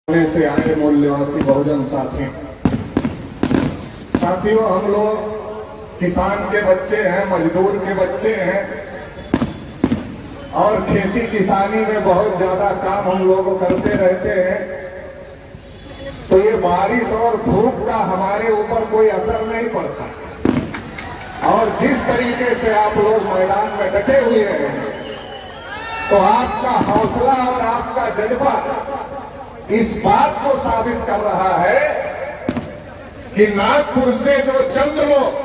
से आए मूल्यवासी बहुजन साथियों, हम लोग किसान के बच्चे हैं, मजदूर के बच्चे हैं और खेती किसानी में बहुत ज्यादा काम हम लोग करते रहते हैं। तो ये बारिश और धूप का हमारे ऊपर कोई असर नहीं पड़ता और जिस तरीके से आप लोग मैदान में डटे हुए हैं, तो आपका हौसला और आपका जज्बा इस बात को साबित कर रहा है कि नागपुर से जो चंद लोग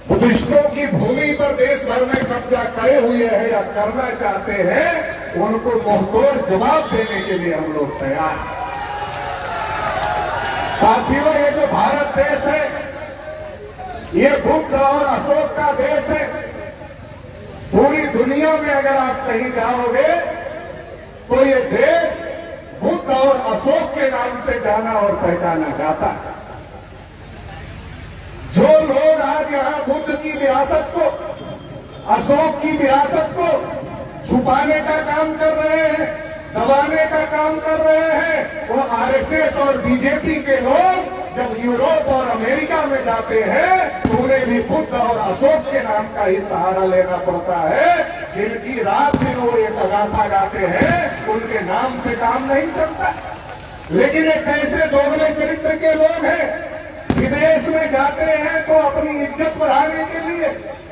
बुद्धिस्टों की भूमि पर देश भर में कब्जा करे हुए हैं या करना चाहते हैं, उनको मुंहतोड़ जवाब देने के लिए हम लोग तैयार हैं। साथियों, ये जो भारत देश है, ये बुद्ध और अशोक का देश है। पूरी दुनिया में अगर आप कहीं जाओगे तो ये देश बुद्ध और अशोक के नाम से जाना और पहचाना जाता है। जो लोग आज यहां बुद्ध की विरासत को, अशोक की विरासत को छुपाने का काम कर रहे हैं, दबाने का काम कर रहे हैं, वो आरएसएस और बीजेपी के लोग जब यूरोप और अमेरिका में जाते हैं तो उन्हें भी बुद्ध और अशोक के नाम का ही सहारा लेना पड़ता है। जिनकी रात दिन वो ये गाथा गाते हैं, उनके नाम से काम नहीं चलता। लेकिन एक ऐसे दोगले चरित्र के लोग हैं, विदेश में जाते हैं तो अपनी इज्जत बढ़ाने के लिए,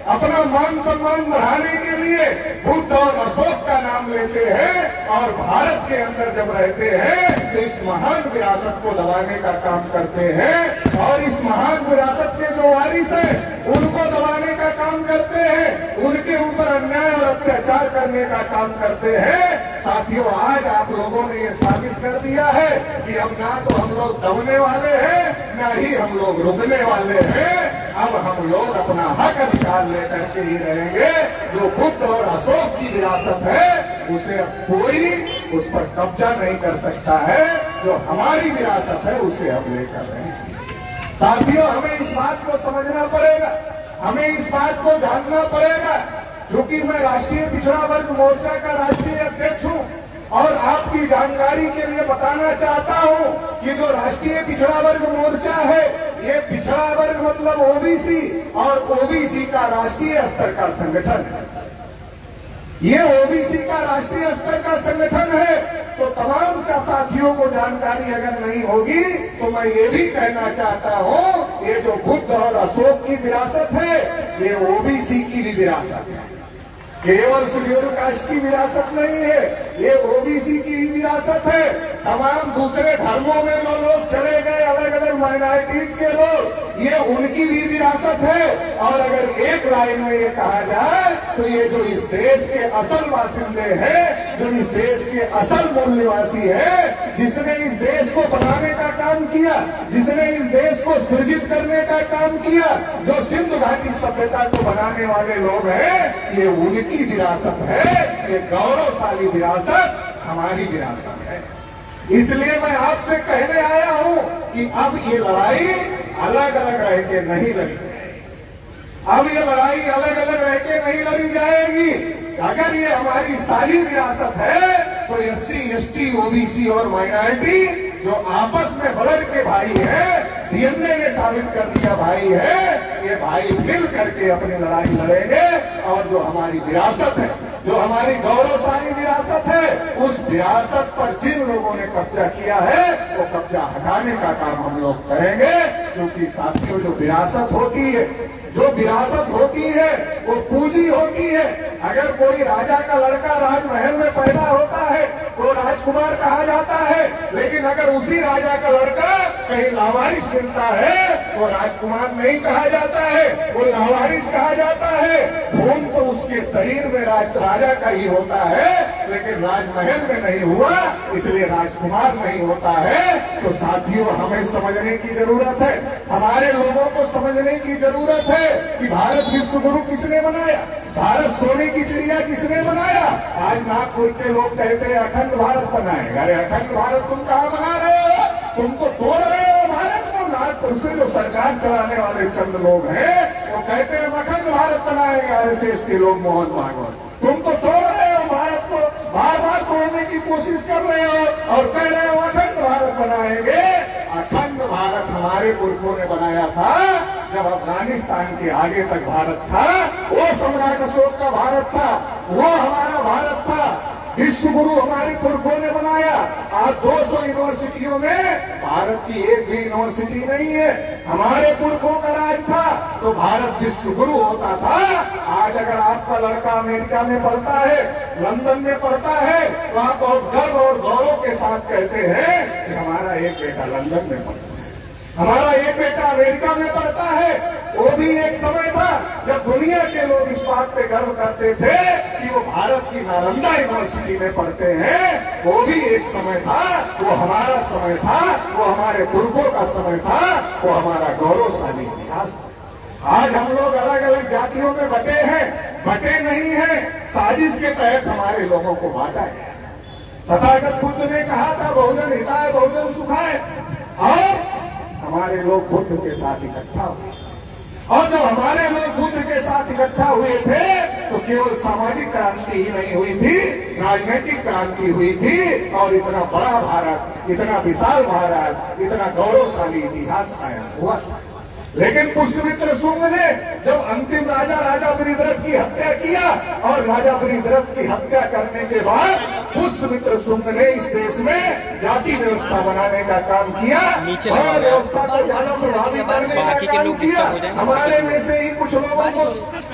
अपना मान सम्मान बढ़ाने के लिए बुद्ध और अशोक का नाम लेते हैं और भारत के अंदर जब रहते हैं तो इस महान विरासत को दबाने का काम करते हैं और इस महान विरासत के जो वारिस हैं उनको दबाने का काम करते हैं, उनके ऊपर अन्याय और अत्याचार करने का काम करते हैं। साथियों, आज आप लोगों ने ये साबित कर दिया है कि अब ना तो हम लोग दबने वाले हैं, ना ही हम लोग रुकने वाले हैं। अब हम लोग अपना हक अधिकार लेकर के ही रहेंगे। जो बुद्ध और अशोक की विरासत है, उसे अब कोई उस पर कब्जा नहीं कर सकता है। जो हमारी विरासत है, उसे अब लेकर रहेंगे। साथियों, हमें इस बात को समझना पड़ेगा, हमें इस बात को जानना पड़ेगा, क्योंकि मैं राष्ट्रीय पिछड़ा वर्ग मोर्चा का राष्ट्रीय अध्यक्ष हूं और आपकी जानकारी के लिए बताना चाहता हूं कि जो राष्ट्रीय पिछड़ा वर्ग मोर्चा है, ये पिछड़ा वर्ग मतलब ओबीसी और ओबीसी का राष्ट्रीय स्तर का संगठन है। ये ओबीसी का राष्ट्रीय स्तर का संगठन है। तो तमाम साथियों को जानकारी अगर नहीं होगी तो मैं ये भी कहना चाहता हूं, ये जो बुद्ध और अशोक की विरासत है, ये ओबीसी की भी विरासत है। केवल शेड्यूल कास्ट की विरासत नहीं है, ये ओबीसी की भी विरासत है। तमाम दूसरे धर्मों में जो लोग चले गए, अलग अलग माइनॉरिटीज के लोग, ये उनकी भी विरासत है। और अगर एक लाइन में ये कहा जाए तो ये जो इस देश के असल बासिंदे हैं, जो इस देश के असल मूल निवासी है, जिसने इस देश को बनाने का काम किया, जिसने इस देश को सृजित करने का काम किया, जो सिंधु घाटी सभ्यता को बनाने वाले लोग हैं, ये उनकी विरासत है। ये गौरवशाली विरासत हमारी विरासत है। इसलिए मैं आपसे कहने आया हूं कि अब ये लड़ाई अलग अलग रह के नहीं लड़ी जाएगी। अब ये लड़ाई अलग अलग रह के नहीं लड़ी जाएगी। अगर ये हमारी सारी विरासत है तो एससी, एसटी, ओबीसी और माइनॉरिटी जो आपस में ब्लड के भाई हैं, डीएनए ने साबित कर दिया भाई है, ये भाई मिल करके अपनी लड़ाई लड़ेंगे और जो हमारी विरासत है, जो हमारी गौरवशाली विरासत है, उस विरासत पर जिन लोगों ने कब्जा किया है वो कब्जा हटाने का काम हम लोग करेंगे। क्योंकि साथियों, जो विरासत होती है, जो विरासत होती है, वो पूंजी होती है। अगर कोई राजा का लड़का राजमहल में पैदा होता है तो राजकुमार कहा जाता है, लेकिन अगर उसी राजा का लड़का कहीं लावारिस मिलता है तो राजकुमार नहीं कहा जाता है, वो लावारिस कहा जाता है। खून तो उसके शरीर में राजा का ही होता है, लेकिन राजमहल में नहीं हुआ, इसलिए राजकुमार नहीं होता है। तो साथियों, हमें समझने की जरूरत है, हमारे लोगों को समझने की जरूरत है कि भारत विश्व गुरु किसने बनाया, भारत सोने की चिड़िया किसने बनाया। आज नागपुर के लोग कहते हैं अखंड भारत बनाएगा। अरे अखंड भारत तुम कहां बना रहे हो? तुम तो तोड़ रहे हो भारत को। नागपुर से जो सरकार चलाने वाले चंद लोग हैं, वो कहते हैं अखंड भारत बनाएंगे। आरएसएस के लोग, मोहन भागवत, तुम तो तोड़ रहे हो भारत को, बार बार तोड़ने की कोशिश कर रहे हो और कह रहे हो अखंड पुरखों ने बनाया था। जब अफगानिस्तान के आगे तक भारत था, वो सम्राट अशोक का भारत था, वो हमारा भारत था। विश्व गुरु हमारे पुरखों ने बनाया। आज 200 यूनिवर्सिटियों में भारत की एक भी यूनिवर्सिटी नहीं है। हमारे पुरखों का राज था तो भारत विश्व गुरु होता था। आज अगर आपका लड़का अमेरिका में पढ़ता है, लंदन में पढ़ता है, तो आप बहुत गर्व और गौरव के साथ कहते हैं कि हमारा एक बेटा लंदन में पढ़ता है, हमारा एक बेटा अमेरिका में पढ़ता है। वो भी एक समय था जब दुनिया के लोग इस बात पे गर्व करते थे कि वो भारत की नालंदा यूनिवर्सिटी में पढ़ते हैं। वो भी एक समय था, वो हमारा समय था, वो हमारे पुरखों का समय था, वो हमारा गौरवशाली इतिहास था। आज हम लोग अलग अलग जातियों में बटे हैं, बटे नहीं हैं, साजिश के तहत हमारे लोगों को बांटा गया। तथागत बुद्ध ने कहा था बहुजन हिताय बहुजन सुखाय, और हमारे लोग बुद्ध के साथ इकट्ठा हुए। और जब हमारे लोग बुद्ध के साथ इकट्ठा हुए थे तो केवल सामाजिक क्रांति ही नहीं हुई थी, राजनीतिक क्रांति हुई थी। और इतना बड़ा भारत, इतना विशाल भारत, इतना गौरवशाली इतिहास कायम हुआ। लेकिन पुष्यमित्र शुंग ने जब अंतिम राजा बृहद्रथ की हत्या किया, और राजा बृहद्रथ की हत्या करने के बाद पुष्यमित्र शुंग ने इस देश में जाति व्यवस्था बनाने का काम किया, और व्यवस्था को ज्यादा प्रभावित करने का काम किया। हमारे में से ही कुछ लोगों को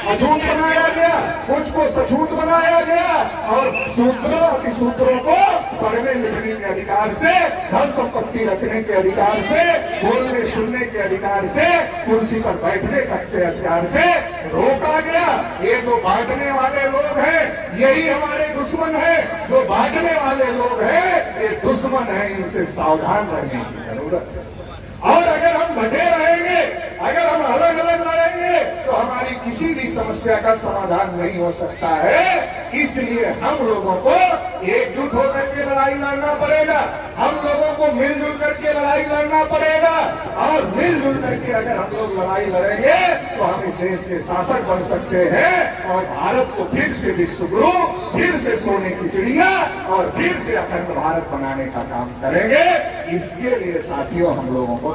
अछूत बनाया गया, कुछ को सछूत बनाया गया, और सूत्रों अतिसूत्रों को पढ़ने लिखने के अधिकार से, धन संपत्ति रखने के अधिकार से, बोलने सुनने के अधिकार से, कुर्सी पर बैठने तक से अधिकार से रोका गया। ये जो बांटने वाले लोग हैं, यही हमारे दुश्मन हैं। जो बांटने वाले लोग हैं, ये दुश्मन हैं, इनसे सावधान रहने की जरूरत है। और अगर हम बटे रहेंगे, अगर हम अलग अलग लड़ेंगे, तो हमारी किसी भी समस्या का समाधान नहीं हो सकता है। इसलिए हम लोगों को एकजुट होकर के लड़ाई लड़ना पड़ेगा, हम लोगों को मिलजुल करके लड़ाई लड़ना पड़ेगा। और मिलजुल करके अगर हम लोग लड़ाई लड़ेंगे तो हम इस देश के शासक बन सकते हैं, और भारत को फिर से विश्व गुरु, फिर से सोने की चिड़िया, और फिर से अखंड भारत बनाने का काम करेंगे। इसके लिए साथियों हम लोगों को